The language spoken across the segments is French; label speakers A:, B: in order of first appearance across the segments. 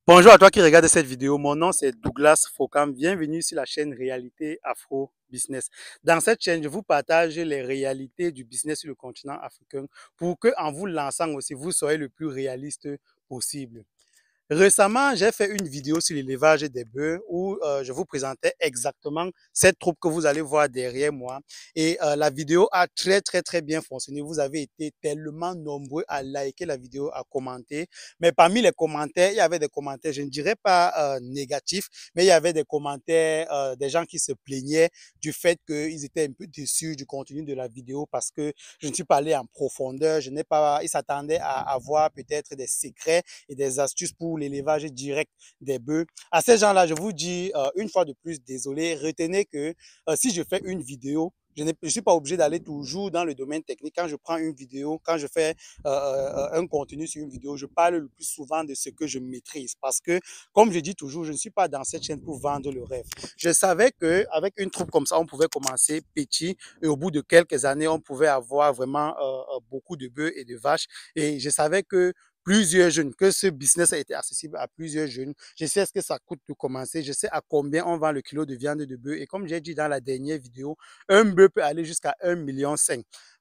A: Bonjour à toi qui regarde cette vidéo. Mon nom c'est Douglas Fokam. Bienvenue sur la chaîne Réalité Afro Business. Dans cette chaîne, je vous partage les réalités du business sur le continent africain pour que, en vous lançant aussi, vous soyez le plus réaliste possible. Récemment, j'ai fait une vidéo sur l'élevage des bœufs où je vous présentais exactement cette troupe que vous allez voir derrière moi. Et la vidéo a très bien fonctionné. Vous avez été tellement nombreux à liker la vidéo, à commenter. Mais parmi les commentaires, il y avait des commentaires, je ne dirais pas négatifs, mais il y avait des commentaires des gens qui se plaignaient du fait qu'ils étaient un peu déçus du contenu de la vidéo parce que je ne suis pas allé en profondeur. Je n'ai pas, ils s'attendaient à avoir peut-être des secrets et des astuces pour l'élevage direct des bœufs. À ces gens-là, je vous dis une fois de plus, désolé, retenez que si je fais une vidéo, je ne suis pas obligé d'aller toujours dans le domaine technique. Quand je prends une vidéo, quand je fais un contenu sur une vidéo, je parle le plus souvent de ce que je maîtrise. Parce que, comme je dis toujours, je ne suis pas dans cette chaîne pour vendre le rêve. Je savais qu'avec une troupe comme ça, on pouvait commencer petit et au bout de quelques années, on pouvait avoir vraiment beaucoup de bœufs et de vaches. Et je savais que plusieurs jeunes, que ce business a été accessible à plusieurs jeunes. Je sais ce que ça coûte de commencer, je sais à combien on vend le kilo de viande de bœuf. Et comme j'ai dit dans la dernière vidéo, un bœuf peut aller jusqu'à 1,5 million.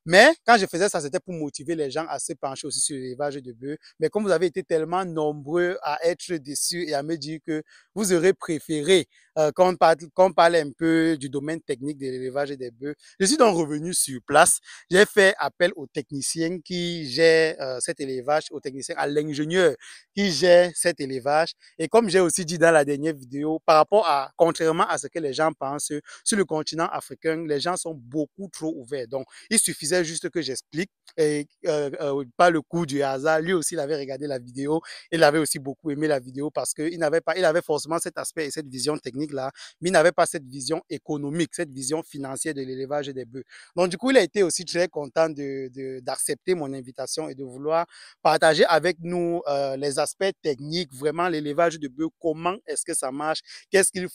A: Mais quand je faisais ça, c'était pour motiver les gens à se pencher aussi sur l'élevage de bœufs. Mais comme vous avez été tellement nombreux à être déçus et à me dire que vous aurez préféré qu'on parle un peu du domaine technique de l'élevage des bœufs, je suis donc revenu sur place. J'ai fait appel aux techniciens qui gèrent cet élevage, aux techniciens, à l'ingénieur qui gère cet élevage. Et comme j'ai aussi dit dans la dernière vidéo, par rapport à, contrairement à ce que les gens pensent, sur le continent africain, les gens sont beaucoup trop ouverts. Donc, il suffisait juste que j'explique et par le coup du hasard, lui aussi, il avait regardé la vidéo, il avait aussi beaucoup aimé la vidéo parce qu'il n'avait pas, il avait forcément cet aspect et cette vision technique-là, mais il n'avait pas cette vision économique, cette vision financière de l'élevage des bœufs. Donc, du coup, il a été aussi très content d'accepter mon invitation et de vouloir partager avec nous les aspects techniques, vraiment l'élevage de bœufs, comment est-ce que ça marche, qu'est-ce qu'il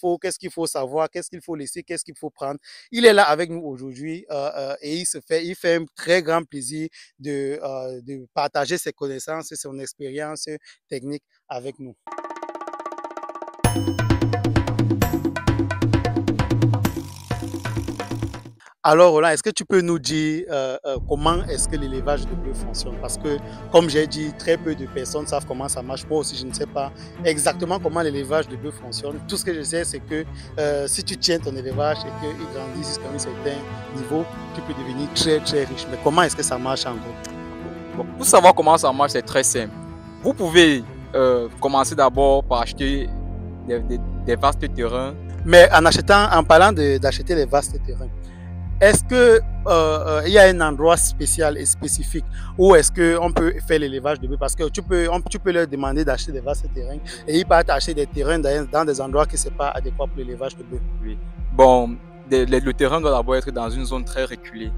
A: faut savoir, qu'est-ce qu'il faut laisser, qu'est-ce qu'il faut prendre. Il est là avec nous aujourd'hui et il fait un très grand plaisir de partager ses connaissances et son expérience technique avec nous. Alors, Roland, est-ce que tu peux nous dire comment est-ce que l'élevage de bœufs fonctionne? Parce que, comme j'ai dit, très peu de personnes savent comment ça marche. Moi aussi, je ne sais pas exactement comment l'élevage de bœufs fonctionne. Tout ce que je sais, c'est que si tu tiens ton élevage et qu'il grandit jusqu'à un certain niveau, tu peux devenir très riche. Mais comment est-ce que ça marche en gros?
B: Bon, pour savoir comment ça marche, c'est très simple. Vous pouvez commencer d'abord par acheter des vastes terrains.
A: Mais en parlant d'acheter les vastes terrains, est-ce que il y a un endroit spécial et spécifique où est-ce qu'on peut faire l'élevage de bœufs? Parce que tu peux leur demander d'acheter des vastes terrains et ils partent acheter des terrains dans des endroits qui ne sont pas adéquats pour l'élevage de bœufs.
B: Oui. Bon, le terrain doit d'abord être dans une zone très reculée.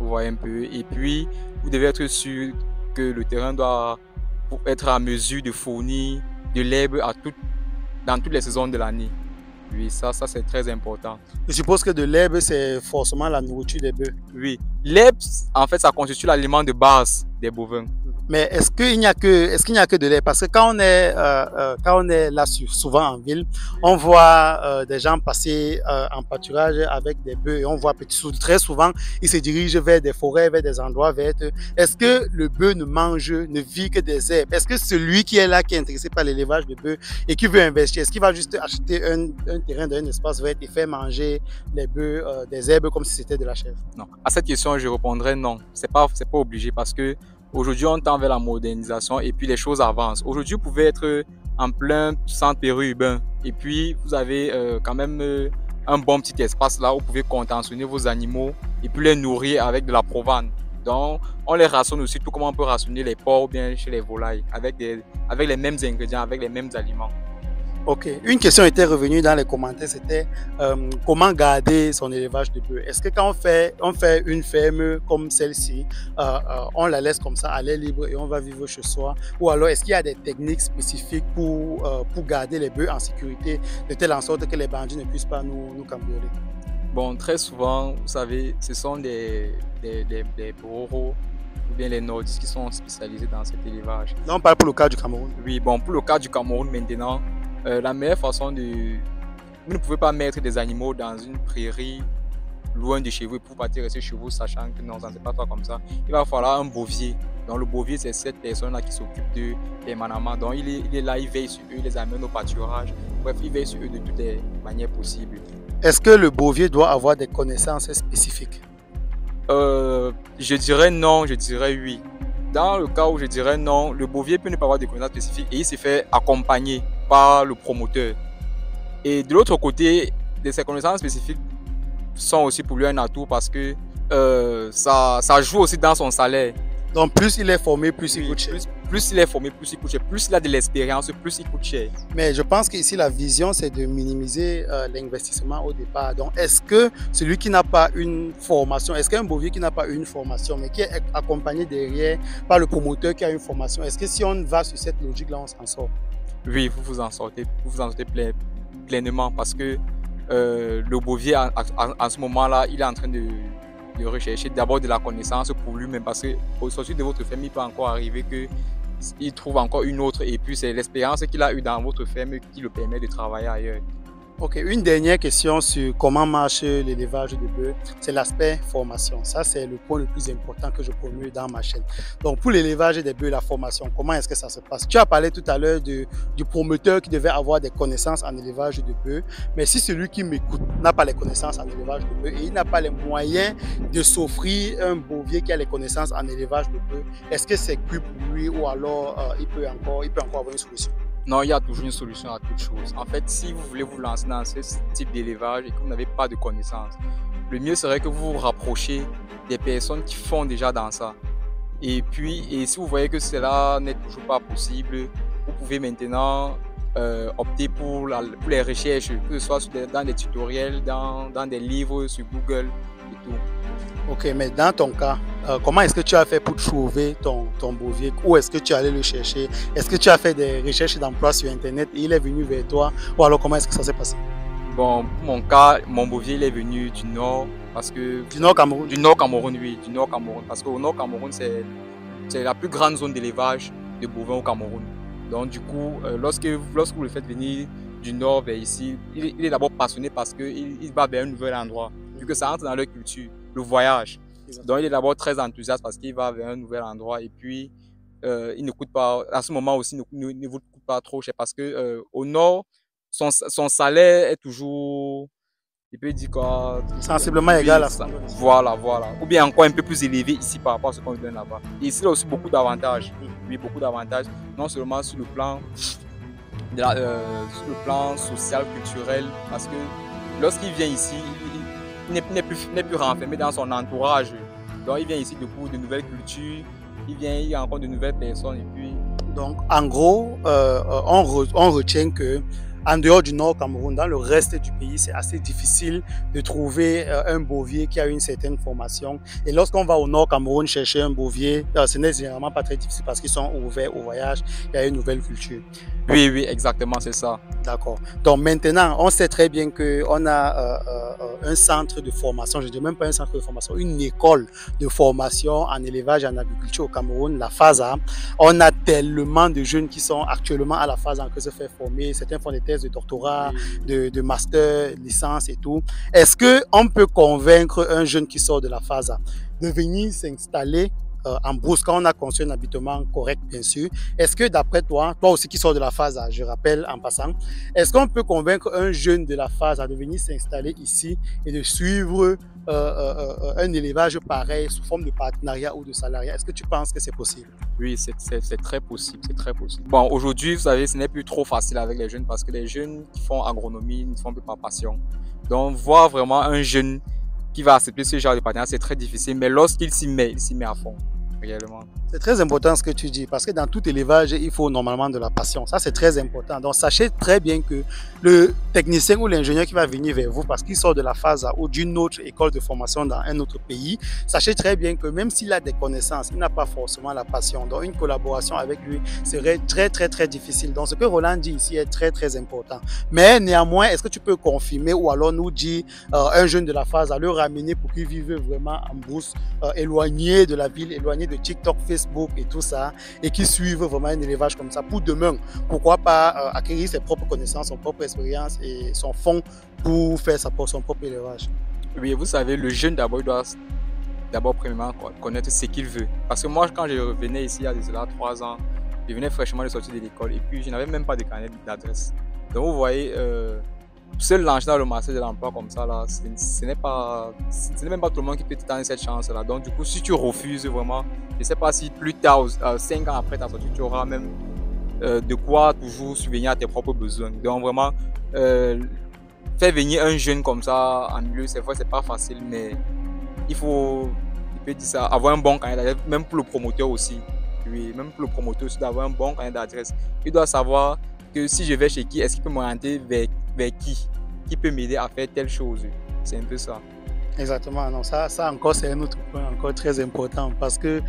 B: Vous voyez un peu. Et puis, vous devez être sûr que le terrain doit être à mesure de fournir de l'herbe dans toutes les saisons de l'année. Oui, ça c'est très important.
A: Je suppose que de l'herbe, c'est forcément la nourriture des bœufs.
B: Oui, l'herbe, en fait, ça constitue l'aliment de base des bovins.
A: Mais est-ce qu'il n'y a que de l'herbe? Parce que quand on est là souvent en ville, on voit des gens passer en pâturage avec des bœufs et on voit très souvent, ils se dirigent vers des forêts, vers des endroits verts. Est-ce que le bœuf ne vit que des herbes? Est-ce que celui qui est là, qui est intéressé par l'élevage de bœufs et qui veut investir, est-ce qu'il va juste acheter un terrain dans un espace vert et faire manger les bœufs des herbes comme si c'était de la chèvre?
B: Non. À cette question, je répondrai non. C'est pas obligé parce que aujourd'hui, on tend vers la modernisation et puis les choses avancent. Aujourd'hui, vous pouvez être en plein centre périurbain et puis vous avez quand même un bon petit espace là où vous pouvez contentionner vos animaux et puis les nourrir avec de la provane. Donc, on les rationne aussi tout comme on peut rationner les porcs ou bien chez les volailles avec les mêmes ingrédients, avec les mêmes aliments.
A: Ok, une question était revenue dans les commentaires, c'était comment garder son élevage de bœufs. Est-ce que quand on fait une ferme comme celle-ci, on la laisse comme ça à l'air libre et on va vivre chez soi? Ou alors est-ce qu'il y a des techniques spécifiques pour garder les bœufs en sécurité de telle en sorte que les bandits ne puissent pas nous cambrioler?
B: Bon, très souvent, vous savez, ce sont des bourreaux ou bien les nordistes qui sont spécialisés dans cet élevage.
A: Là, on parle pour le cas du Cameroun.
B: Oui, bon, pour le cas du Cameroun maintenant, la meilleure façon de... Vous ne pouvez pas mettre des animaux dans une prairie loin de chez vous et pour partir rester chez vous, sachant que non, ça ne se passe pas comme ça. Il va falloir un bovier. Donc le bovier, c'est cette personne-là qui s'occupe d'eux permanemment. Donc il est là, il veille sur eux, il les amène au pâturage. Bref, il veille sur eux de toutes les manières possibles.
A: Est-ce que le bovier doit avoir des connaissances spécifiques?
B: Je dirais non, je dirais oui. Dans le cas où je dirais non, le bovier peut ne pas avoir de connaissances spécifiques et il se fait accompagner par le promoteur. Et de l'autre côté, ces connaissances spécifiques sont aussi pour lui un atout parce que ça joue aussi dans son salaire.
A: Donc plus il est formé, plus il coûte cher.
B: Plus il est formé, plus il coûte cher. Plus il a de l'expérience, plus il coûte cher.
A: Mais je pense qu'ici, la vision, c'est de minimiser l'investissement au départ. Donc, est-ce que celui qui n'a pas une formation, est-ce qu'un bovier qui n'a pas une formation, mais qui est accompagné derrière par le promoteur qui a une formation, est-ce que si on va sur cette logique-là, on s'en sort?
B: Oui, vous vous en sortez pleinement parce que le bovier, en ce moment-là, il est en train de rechercher d'abord de la connaissance pour lui-même parce qu'au sortir de votre ferme, il peut encore arriver qu'il trouve encore une autre et puis c'est l'expérience qu'il a eue dans votre ferme qui le permet de travailler ailleurs.
A: Ok, une dernière question sur comment marche l'élevage de bœufs, c'est l'aspect formation. Ça, c'est le point le plus important que je promeux dans ma chaîne. Donc, pour l'élevage des bœufs, la formation, comment est-ce que ça se passe? Tu as parlé tout à l'heure du promoteur qui devait avoir des connaissances en élevage de bœufs, mais si celui qui m'écoute n'a pas les connaissances en élevage de bœufs et il n'a pas les moyens de s'offrir un bovier qui a les connaissances en élevage de bœufs, est-ce que c'est cuit pour lui ou alors il peut encore avoir une solution?
B: Non, il y a toujours une solution à toute chose. En fait, si vous voulez vous lancer dans ce type d'élevage et que vous n'avez pas de connaissances, le mieux serait que vous vous rapprochiez des personnes qui font déjà dans ça. Et puis, si vous voyez que cela n'est toujours pas possible, vous pouvez maintenant opter pour les recherches, que ce soit dans des tutoriels, dans des livres, sur Google et tout.
A: Ok, mais dans ton cas, comment est-ce que tu as fait pour trouver ton bovier? Où est-ce que tu es allé le chercher? Est-ce que tu as fait des recherches d'emploi sur Internet et il est venu vers toi? Ou alors comment est-ce que ça s'est passé?
B: Bon, pour mon cas, mon bovier il est venu du nord parce que...
A: Du nord Cameroun?
B: Du nord Cameroun, oui, du nord Cameroun. Parce qu'au nord Cameroun, c'est la plus grande zone d'élevage de bovins au Cameroun. Donc du coup, lorsque vous le faites venir du nord vers ici, il est d'abord passionné parce qu'il va vers un nouvel endroit, vu que ça entre dans leur culture. Le voyage. Donc il est d'abord très enthousiaste parce qu'il va vers un nouvel endroit et puis il ne coûte pas, à ce moment aussi, ne vous coûte pas trop cher parce que au nord, son salaire est toujours, il peut dire quoi,
A: sensiblement égal à ça.
B: Voilà. Ou bien encore un peu plus élevé ici par rapport à ce qu'on lui donne là-bas. Et ici, il a aussi beaucoup d'avantages. Oui, beaucoup d'avantages. Non seulement sur le plan, sur le plan social, culturel, parce que lorsqu'il vient ici, il n'est plus renfermé dans son entourage. Donc il vient ici découvrir de nouvelles cultures, il rencontre de nouvelles personnes et puis...
A: Donc en gros, on retient que en dehors du Nord Cameroun, dans le reste du pays, c'est assez difficile de trouver un bovier qui a une certaine formation. Et lorsqu'on va au Nord Cameroun chercher un bovier, ce n'est généralement pas très difficile parce qu'ils sont ouverts au voyage et à une nouvelle culture.
B: Oui, exactement, c'est ça.
A: D'accord. Donc maintenant, on sait très bien qu'on a un centre de formation, je ne dis même pas un centre de formation, une école de formation en élevage et en agriculture au Cameroun, la FASA. On a tellement de jeunes qui sont actuellement à la FASA en train de se faire former. Certains font des thèses de doctorat, de master, licence et tout. Est-ce qu'on peut convaincre un jeune qui sort de la FASA de venir s'installer en brousse quand on a construit un habitement correct, bien sûr? Est-ce que d'après toi, toi aussi qui sors de la FASA, je rappelle en passant, est-ce qu'on peut convaincre un jeune de la FASA de venir s'installer ici et de suivre un élevage pareil sous forme de partenariat ou de salariat? Est-ce que tu penses que c'est possible?
B: Oui, c'est très possible, c'est très possible. Bon, aujourd'hui, vous savez, ce n'est plus trop facile avec les jeunes parce que les jeunes qui font agronomie ne font plus par passion. Donc, voir vraiment un jeune qui va accepter ce genre de partenariat, c'est très difficile. Mais lorsqu'il s'y met à fond, réellement.
A: C'est très important ce que tu dis, parce que dans tout élevage, il faut normalement de la patience. Ça, c'est très important. Donc, sachez très bien que le technicien ou l'ingénieur qui va venir vers vous, parce qu'il sort de la phase A ou d'une autre école de formation dans un autre pays, sachez très bien que même s'il a des connaissances, il n'a pas forcément la patience. Donc, une collaboration avec lui serait très, très, très difficile. Donc, ce que Roland dit ici est très, très important. Mais néanmoins, est-ce que tu peux confirmer ou alors nous dire un jeune de la phase A, le ramener pour qu'il vive vraiment en brousse, éloigné de la ville, éloigné de TikTok, Facebook et tout ça, et qui suivent vraiment un élevage comme ça pour demain. Pourquoi pas acquérir ses propres connaissances, son propre expérience et son fond pour faire son propre élevage.
B: Oui, vous savez, le jeune d'abord, il doit d'abord premièrement connaître ce qu'il veut. Parce que moi, quand je revenais ici il y a déjà 3 ans, je venais fraîchement de sortir de l'école et puis je n'avais même pas de carnet d'adresse. Donc vous voyez, seul lancer dans le marché de l'emploi comme ça, là, ce n'est même pas tout le monde qui peut te donner cette chance-là. Donc du coup, si tu refuses vraiment, je ne sais pas si plus tard, 5 ans après ta sortie, tu auras même de quoi toujours subvenir à tes propres besoins. Donc vraiment, faire venir un jeune comme ça en milieu, c'est vrai, c'est pas facile, mais il peut dire ça, avoir un bon carnet d'adresse, même pour le promoteur aussi. Oui, même pour le promoteur aussi, d'avoir un bon carnet d'adresse. Il doit savoir que si je vais chez qui, est-ce qu'il peut m'orienter vers qui peut m'aider à faire telle chose. C'est un peu ça.
A: Exactement, non, ça encore c'est un autre point encore très important parce que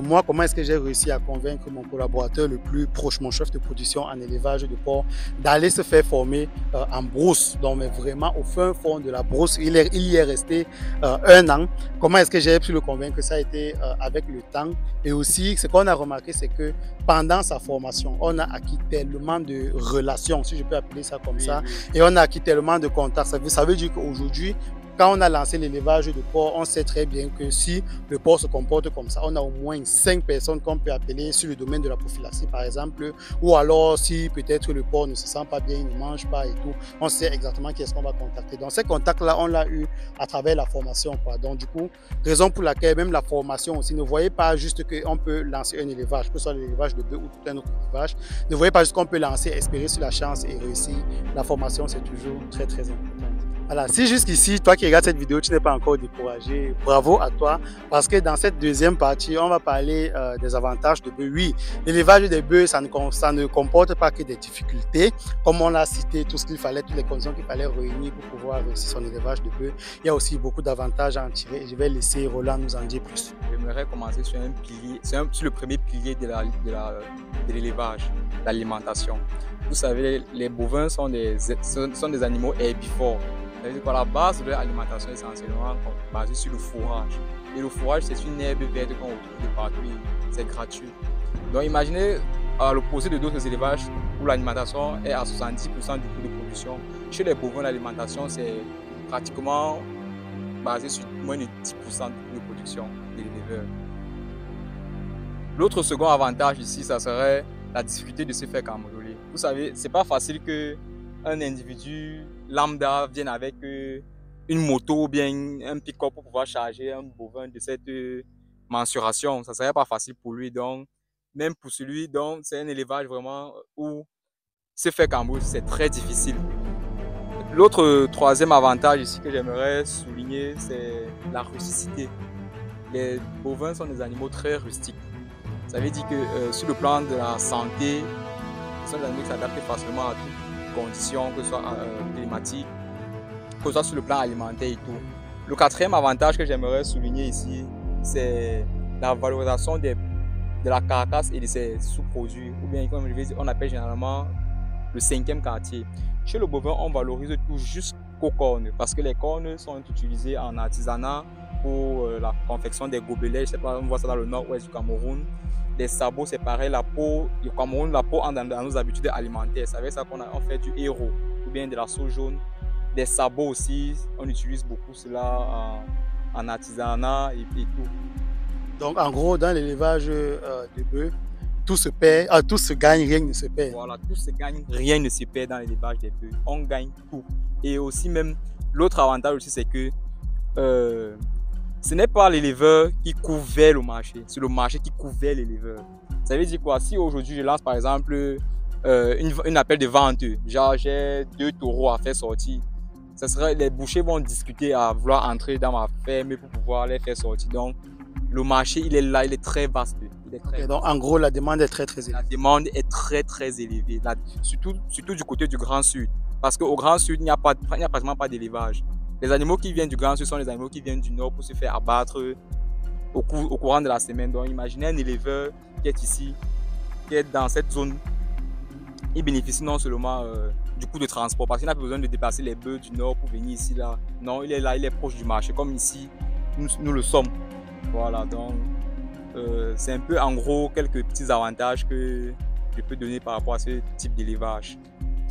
A: moi, comment est-ce que j'ai réussi à convaincre mon collaborateur le plus proche, mon chef de production en élevage de porc, d'aller se faire former en brousse, donc mais vraiment au fin fond de la brousse, il y est resté 1 an. Comment est-ce que j'ai pu le convaincre? Ça a été avec le temps et aussi ce qu'on a remarqué, c'est que pendant sa formation, on a acquis tellement de relations, si je peux appeler ça comme ça, et on a acquis tellement de contacts. Ça veut dire qu'aujourd'hui, quand on a lancé l'élevage de porc, on sait très bien que si le porc se comporte comme ça, on a au moins 5 personnes qu'on peut appeler sur le domaine de la prophylaxie, par exemple, ou alors si peut-être le porc ne se sent pas bien, il ne mange pas et tout, on sait exactement qui est-ce qu'on va contacter. Donc ces contacts-là, on l'a eu à travers la formation, quoi. Donc du coup, raison pour laquelle même la formation aussi, ne voyez pas juste qu'on peut lancer un élevage, que ce soit l'élevage de bœufs ou tout un autre élevage, ne voyez pas juste qu'on peut lancer, espérer sur la chance et réussir. La formation, c'est toujours très, très important. Voilà, si jusqu'ici, toi qui regardes cette vidéo, tu n'es pas encore découragé, bravo à toi, parce que dans cette deuxième partie, on va parler des avantages de bœufs. Oui, l'élevage des bœufs, ça ne comporte pas que des difficultés, comme on l'a cité, tout ce qu'il fallait, toutes les conditions qu'il fallait réunir pour pouvoir réussir son élevage de bœufs. Il y a aussi beaucoup d'avantages à en tirer et je vais laisser Roland nous en dire plus.
B: J'aimerais commencer sur un pilier, sur le premier pilier de l'élevage, l'alimentation. Vous savez, les bovins sont des animaux herbivores. C'est-à-dire qu'à la base de l'alimentation est essentiellement basée sur le fourrage. Et le fourrage, c'est une herbe verte qu'on retrouve de partout, c'est gratuit. Donc imaginez, à l'opposé de d'autres élevages où l'alimentation est à 70% du coût de production. Chez les bovins, l'alimentation, c'est pratiquement basé sur moins de 10% du coût de production de l'éleveur. L'autre second avantage ici, ça serait la difficulté de se faire cambrioler. Vous savez, c'est pas facile que un individu lambda vienne avec une moto ou bien un pick-up pour pouvoir charger un bovin de cette mensuration. Ça serait pas facile pour lui. Donc, même pour celui, donc c'est un élevage vraiment où se faire cambrioler, c'est très difficile. L'autre troisième avantage ici que j'aimerais souligner, c'est la rusticité. Les bovins sont des animaux très rustiques. Ça veut dire que sur le plan de la santé, ce sont des animaux qui s'adaptent facilement à toutes conditions, que ce soit climatiques, que ce soit sur le plan alimentaire et tout. Le quatrième avantage que j'aimerais souligner ici, c'est la valorisation de la carcasse et de ses sous-produits, ou bien comme je vais dire, on appelle généralement le 5e quartier. Chez le bovin, on valorise tout jusqu'aux cornes, parce que les cornes sont utilisées en artisanat pour la confection des gobelets. Je sais pas, on voit ça dans le nord-ouest du Cameroun. Les sabots, c'est pareil, la peau, au Cameroun, la peau entre dans nos habitudes alimentaires. C'est avec ça qu'on fait du héros, ou bien de la sauce jaune. Des sabots aussi, on utilise beaucoup cela en artisanat et tout.
A: Donc en gros, dans l'élevage de bœufs, tout se perd, tout se gagne, rien ne se perd.
B: Voilà, tout se gagne, rien ne se perd dans l'élevage des bœufs. On gagne tout. Et aussi même, l'autre avantage aussi, c'est que ce n'est pas l'éleveur qui couvert le marché, c'est le marché qui couvert l'éleveur. Ça veut dire quoi? Si aujourd'hui je lance par exemple une appel de vente, genre j'ai 2 taureaux à faire sortir, ça serait, les bouchers vont discuter à vouloir entrer dans ma ferme pour pouvoir les faire sortir. Donc le marché, il est là, il est très vaste. Il est très
A: Ok, donc
B: vaste.
A: en gros, la demande est très
B: La
A: élevée.
B: demande est très élevée, surtout du côté du Grand Sud. Parce qu'au Grand Sud, il n'y a pratiquement pas d'élevage. Les animaux qui viennent du Grand Sud sont les animaux qui viennent du Nord pour se faire abattre au courant de la semaine. Donc imaginez un éleveur qui est ici, qui est dans cette zone, il bénéficie non seulement du coût de transport, parce qu'il n'a pas besoin de déplacer les bœufs du Nord pour venir ici, là. Non, il est là, il est proche du marché, comme ici, nous le sommes. Voilà, donc c'est un peu en gros quelques petits avantages que je peux donner par rapport à ce type d'élevage.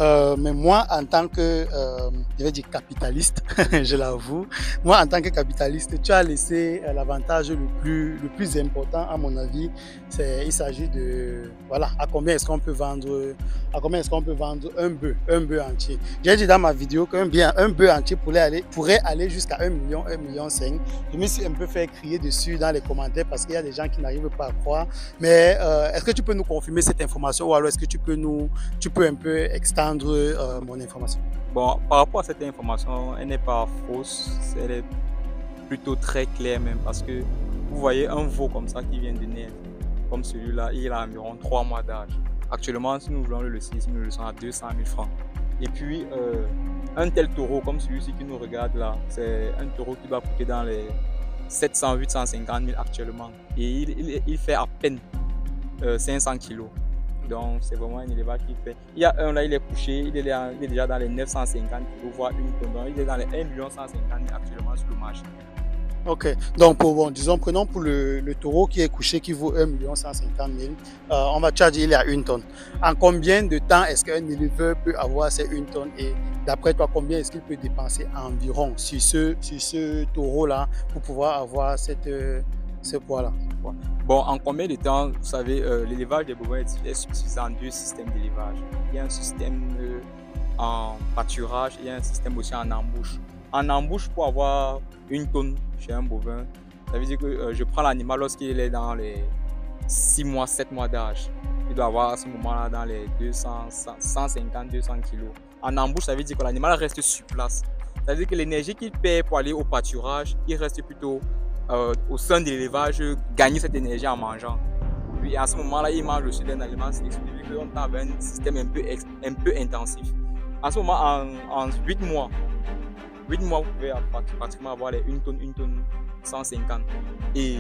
A: Mais moi, en tant que, je vais dire capitaliste, je l'avoue, moi, en tant que capitaliste, tu as laissé l'avantage le plus important, à mon avis, il s'agit de, voilà, à combien est-ce qu'on peut vendre, un bœuf entier. J'ai dit dans ma vidéo un bœuf entier pourrait aller jusqu'à 1 million, 1,5 million. Je me suis un peu fait crier dessus dans les commentaires parce qu'il y a des gens qui n'arrivent pas à croire. Mais est-ce que tu peux nous confirmer cette information ou alors est-ce que tu peux un peu extendre mon information?
B: Bon, par rapport à cette information, elle n'est pas fausse, elle est plutôt très claire même, parce que vous voyez un veau comme ça qui vient de naître, comme celui-là, il a environ 3 mois d'âge. Actuellement, si nous voulons le laisser, nous le laissons à 200 000 francs. Et puis, un tel taureau comme celui-ci qui nous regarde là, c'est un taureau qui doit coûter dans les 700 850 000 actuellement. Et il fait à peine 500 kilos. Donc, c'est vraiment un élevage qui fait. Il y a un là, il est couché, il est déjà dans les 950 kilos, voire une tonne. Donc, il est dans les 1 150 000 actuellement sur le marché.
A: Ok, donc prenons pour le taureau qui est couché, qui vaut 1 150 000, on va charger il est à 1 tonne. En combien de temps est-ce qu'un éleveur peut avoir ces 1 tonne et d'après toi, combien est-ce qu'il peut dépenser environ sur ce taureau-là pour pouvoir avoir ce poids-là?
B: Bon, en combien de temps, vous savez, l'élevage des bovins est subdivisé en 2 systèmes d'élevage. Il y a un système en pâturage et un système aussi en embouche. En embouche, pour avoir 1 tonne chez un bovin, ça veut dire que je prends l'animal lorsqu'il est dans les 6 mois, 7 mois d'âge. Il doit avoir à ce moment-là dans les 150, 200 kilos. En embouche, ça veut dire que l'animal reste sur place. Ça veut dire que l'énergie qu'il perd pour aller au pâturage, il reste plutôt au sein de l'élevage, gagner cette énergie en mangeant. Puis à ce moment-là, il mange aussi un aliment sélectionné, vu qu'on a un système un peu intensif. En ce moment, en 8 mois, vous pouvez pratiquement avoir les 1 tonne 150. Et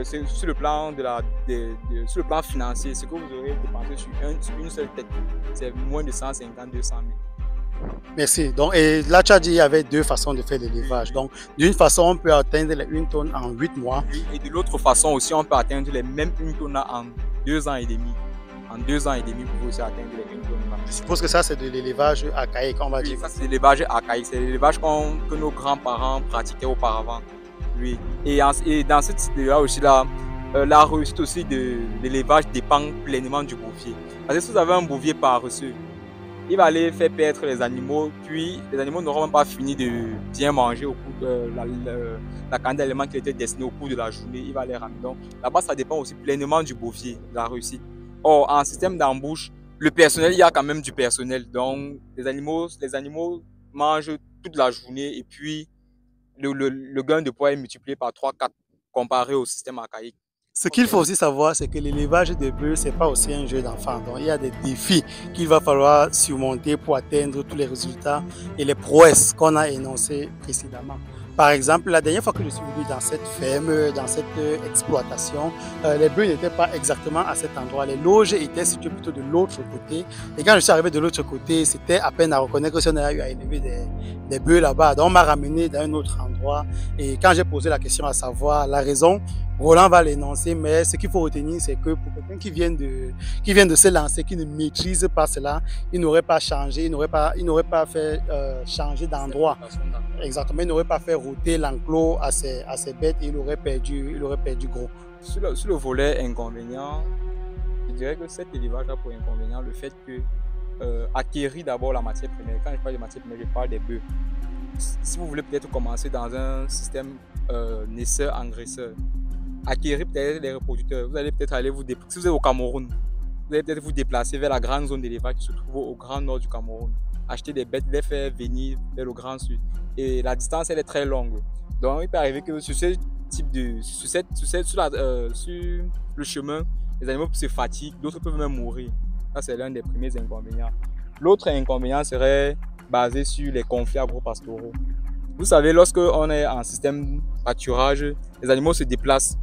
B: sur le plan sur le plan financier, ce que vous aurez dépensé sur une seule tête, c'est moins de 150 200 000.
A: Merci. Donc, et là, tu as dit qu'il y avait 2 façons de faire l'élevage. Donc, d'une façon, on peut atteindre les 1 tonne en 8 mois.
B: Et de l'autre façon aussi, on peut atteindre les mêmes 1 tonne en 2 ans et demi. En 2 ans et demi, vous pouvez aussi atteindre les 1 tonne.
A: Je suppose que ça, c'est de l'élevage archaïque, on va dire.
B: Ça, c'est l'élevage archaïque. C'est l'élevage que nos grands-parents pratiquaient auparavant. Oui. Et dans ce type-là aussi, la réussite aussi de l'élevage dépend pleinement du bouvier. Parce que si vous avez un bouvier paresseux, il va aller faire perdre les animaux, puis les animaux n'auront même pas fini de bien manger au cours de la quantité d'aliments qui était destinée au cours de la journée, il va les ramener. Donc là-bas, ça dépend aussi pleinement du bouvier, de la réussite. Or, en système d'embouche, le personnel, il y a quand même du personnel. Donc les animaux mangent toute la journée et puis le gain de poids est multiplié par 3-4 comparé au système archaïque.
A: Ce qu'il faut aussi savoir, c'est que l'élevage des bœufs, ce n'est pas aussi un jeu d'enfant. Donc, il y a des défis qu'il va falloir surmonter pour atteindre tous les résultats et les prouesses qu'on a énoncées précédemment. Par exemple, la dernière fois que je suis venu dans cette ferme, dans cette exploitation, les bœufs n'étaient pas exactement à cet endroit. Les loges étaient situées plutôt de l'autre côté. Et quand je suis arrivé de l'autre côté, c'était à peine à reconnaître que si on a eu à élever des bœufs là-bas. Donc, on m'a ramené dans un autre endroit. Et quand j'ai posé la question à savoir la raison, Roland va l'énoncer, mais ce qu'il faut retenir, c'est que pour quelqu'un qui vient de se lancer, qui ne maîtrise pas cela, il n'aurait pas changé, il n'aurait pas fait changer d'endroit. Exactement, il n'aurait pas fait router l'enclos à ses bêtes, il aurait perdu gros.
B: Sur le volet inconvénient, je dirais que cet élevage a pour inconvénient le fait que acquérir d'abord la matière première. Quand je parle de matière première, je parle des bœufs. Si vous voulez peut-être commencer dans un système naisseur-engraisseur, acquérir peut-être les reproducteurs, vous allez peut-être aller vous déplacer. Si vous êtes au Cameroun, vous allez peut-être vous déplacer vers la grande zone d'élevage qui se trouve au grand nord du Cameroun. Acheter des bêtes, les faire venir vers le grand sud. Et la distance, elle est très longue. Donc, il peut arriver que sur sur le chemin, les animaux se fatiguent, d'autres peuvent même mourir. Ça, c'est l'un des premiers inconvénients. L'autre inconvénient serait basé sur les conflits agro-pastoraux. Vous savez, lorsque on est en système pâturage, les animaux se déplacent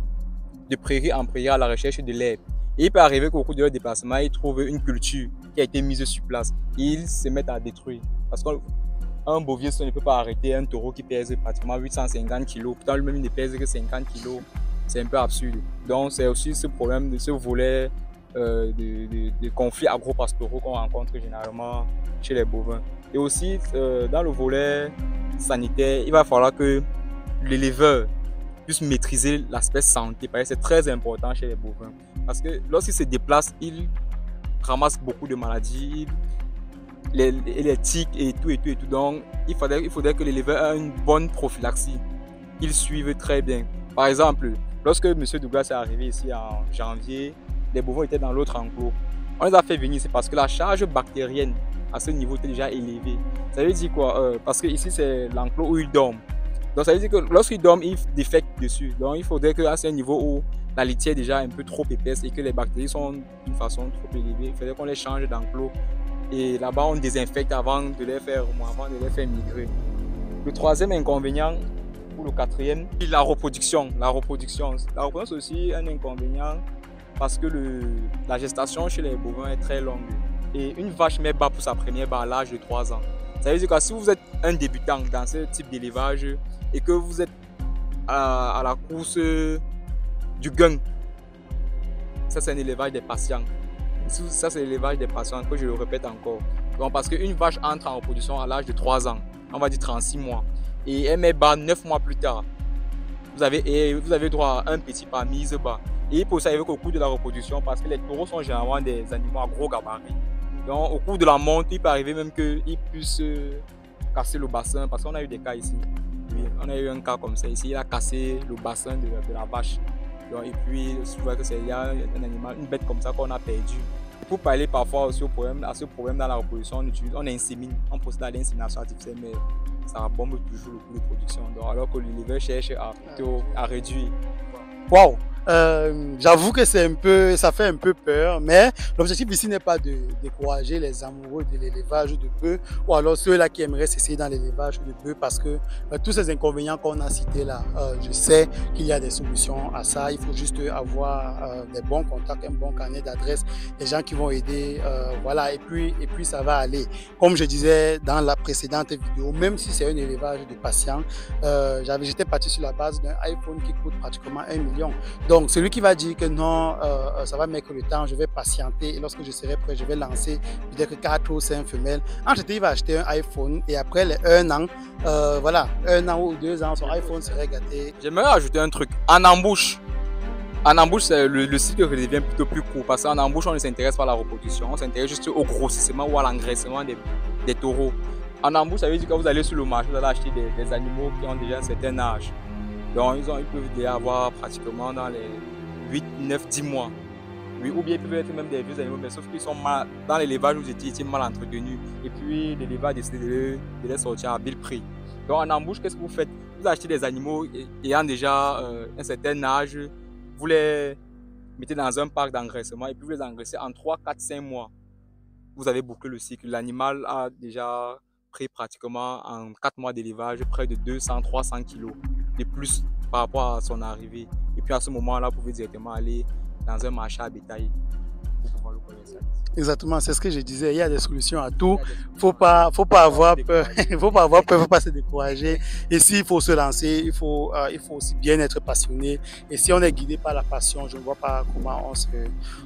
B: de prairie en prairie à la recherche de l'herbe. Et il peut arriver qu'au cours de leur déplacement, ils trouvent une culture qui a été mise sur place. Et ils se mettent à détruire. Parce qu'un bovier, ça ne peut pas arrêter un taureau qui pèse pratiquement 850 kg. Pourtant, lui-même, il ne pèse que 50 kg. C'est un peu absurde. Donc, c'est aussi ce problème de ce volet de conflits agro-pastoraux qu'on rencontre généralement chez les bovins. Et aussi, dans le volet sanitaire, il va falloir que l'éleveur puisse maîtriser l'aspect santé. Parce que c'est très important chez les bovins. Parce que lorsqu'ils se déplacent, ils ramassent beaucoup de maladies, les tiques et tout. Donc, il faudrait que l'éleveur ait une bonne prophylaxie. Qu'il suive très bien. Par exemple, lorsque M. Douglas est arrivé ici en janvier, les bovins étaient dans l'autre enclos. On les a fait venir, c'est parce que la charge bactérienne à ce niveau était déjà élevée. Ça veut dire quoi? Parce que ici, c'est l'enclos où ils dorment. Donc, ça veut dire que lorsqu'ils dorment, ils défectent dessus. Donc, il faudrait qu'à ce niveau où la litière est déjà un peu trop épaisse et que les bactéries sont d'une façon trop élevée, il faudrait qu'on les change d'enclos. Et là-bas, on désinfecte avant de les faire migrer. Le troisième inconvénient, ou le quatrième, c'est la reproduction. La reproduction, c'est aussi un inconvénient parce que la gestation chez les bovins est très longue. Et une vache met bas pour sa première barre à l'âge de 3 ans. Ça veut dire que si vous êtes un débutant dans ce type d'élevage et que vous êtes à la course du gain, ça c'est un élevage des patients. Ça c'est l'élevage des patients, que je le répète encore. Donc, parce qu'une vache entre en reproduction à l'âge de 3 ans, on va dire 36 mois, et elle met bas 9 mois plus tard. Vous avez droit à un petit pas mise bas. Et il faut savoir qu'au cours de la reproduction, parce que les taureaux sont généralement des animaux à gros gabarit. Donc au cours de la monte, il peut arriver même qu'ils puissent casser le bassin, parce qu'on a eu des cas ici. Oui, on a eu un cas comme ça ici, il a cassé le bassin de la vache. Donc, et puis, je vois que il y a un animal, une bête comme ça qu'on a perdu. Pour parler parfois aussi à ce problème dans la reproduction, on insémine, on procède à l'insémination artificielle, mais ça bombe toujours le coût de production. Donc, alors que l'éleveur cherche à réduire.
A: Waouh! J'avoue que ça fait un peu peur, mais l'objectif ici n'est pas de décourager les amoureux de l'élevage de bœufs ou alors ceux-là qui aimeraient s'essayer dans l'élevage de bœufs, parce que tous ces inconvénients qu'on a cités là, je sais qu'il y a des solutions à ça. Il faut juste avoir des bons contacts, un bon carnet d'adresses, des gens qui vont aider, voilà, et puis ça va aller. Comme je disais dans la précédente vidéo, même si c'est un élevage de patients, j'étais parti sur la base d'un iPhone qui coûte pratiquement 1 million. Donc, celui qui va dire que non, ça va mettre le temps, je vais patienter et lorsque je serai prêt, je vais lancer peut-être 4 ou 5 femelles. En fait, il va acheter un iPhone et après les 1 an, voilà, 1 an ou 2 ans, son iPhone serait gâté.
B: J'aimerais ajouter un truc. En embouche, c'est le cycle devient plutôt plus court parce qu'en embouche, on ne s'intéresse pas à la reproduction, on s'intéresse juste au grossissement ou à l'engraissement des taureaux. En embouche, ça veut dire que vous allez sur le marché, vous allez acheter des animaux qui ont déjà un certain âge. Donc, ils peuvent déjà avoir pratiquement dans les 8, 9, 10 mois. Oui, ou bien ils peuvent être même des vieux animaux, mais sauf qu'ils sont mal, dans l'élevage où ils étaient mal entretenus. Et puis, l'éleveur a décidé de les sortir à vil prix. Donc, en embouche, qu'est-ce que vous faites? Vous achetez des animaux ayant déjà un certain âge, vous les mettez dans un parc d'engraissement et puis vous les engraissez en 3, 4, 5 mois. Vous avez bouclé le cycle. L'animal a déjà pris pratiquement en 4 mois d'élevage près de 200, 300 kg de plus par rapport à son arrivée. Et puis à ce moment-là, vous pouvez directement aller dans un marché à bétail pour pouvoir le commercialiser.
A: Exactement, c'est ce que je disais, il y a des solutions à tout. Faut pas avoir peur, faut pas se décourager. Ici, il faut se lancer, il faut aussi bien être passionné. Et si on est guidé par la passion, je ne vois pas comment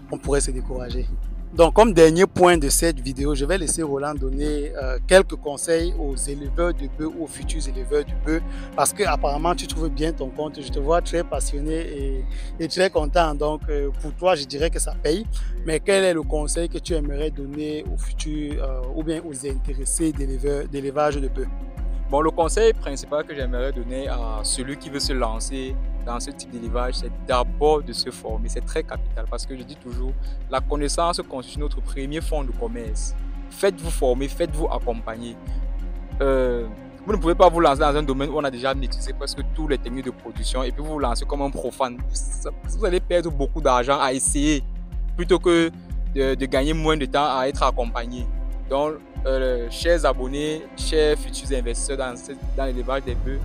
A: on pourrait se décourager. Donc, comme dernier point de cette vidéo, je vais laisser Roland donner quelques conseils aux éleveurs de bœufs, aux futurs éleveurs de bœufs, parce que apparemment tu trouves bien ton compte. Je te vois très passionné et très content. Donc, pour toi, je dirais que ça paye. Mais quel est le conseil que tu aimerais donner aux futurs ou bien aux intéressés d'élevage de bœufs?
B: Bon, le conseil principal que j'aimerais donner à celui qui veut se lancer dans ce type d'élevage, c'est d'abord de se former. C'est très capital parce que je dis toujours, la connaissance constitue notre premier fonds de commerce. Faites-vous former, faites-vous accompagner. Vous ne pouvez pas vous lancer dans un domaine où on a déjà maîtrisé presque tous les techniques de production et puis vous vous lancez comme un profane. Vous allez perdre beaucoup d'argent à essayer plutôt que de gagner moins de temps à être accompagné. Donc, chers abonnés, chers futurs investisseurs dans l'élevage des bœufs,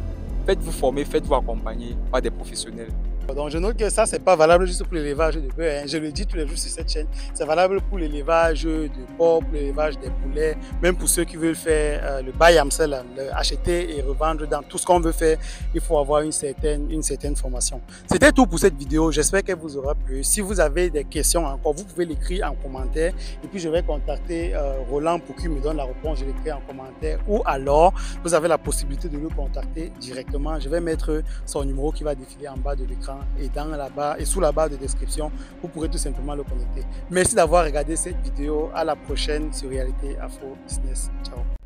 B: faites-vous former, faites-vous accompagner par des professionnels.
A: Donc je note que ça, c'est pas valable juste pour l'élevage de bœufs, hein. Je le dis tous les jours sur cette chaîne. C'est valable pour l'élevage de porcs, pour l'élevage des poulets, même pour ceux qui veulent faire le buy and sell, acheter et revendre dans tout ce qu'on veut faire. Il faut avoir une certaine formation. C'était tout pour cette vidéo. J'espère qu'elle vous aura plu. Si vous avez des questions encore, vous pouvez l'écrire en commentaire. Et puis je vais contacter Roland pour qu'il me donne la réponse. Je l'écris en commentaire. Ou alors, vous avez la possibilité de le contacter directement. Je vais mettre son numéro qui va défiler en bas de l'écran et dans la barre et sous la barre de description, vous pourrez tout simplement le connecter. Merci d'avoir regardé cette vidéo. À la prochaine sur Réalité Afro Business. Ciao.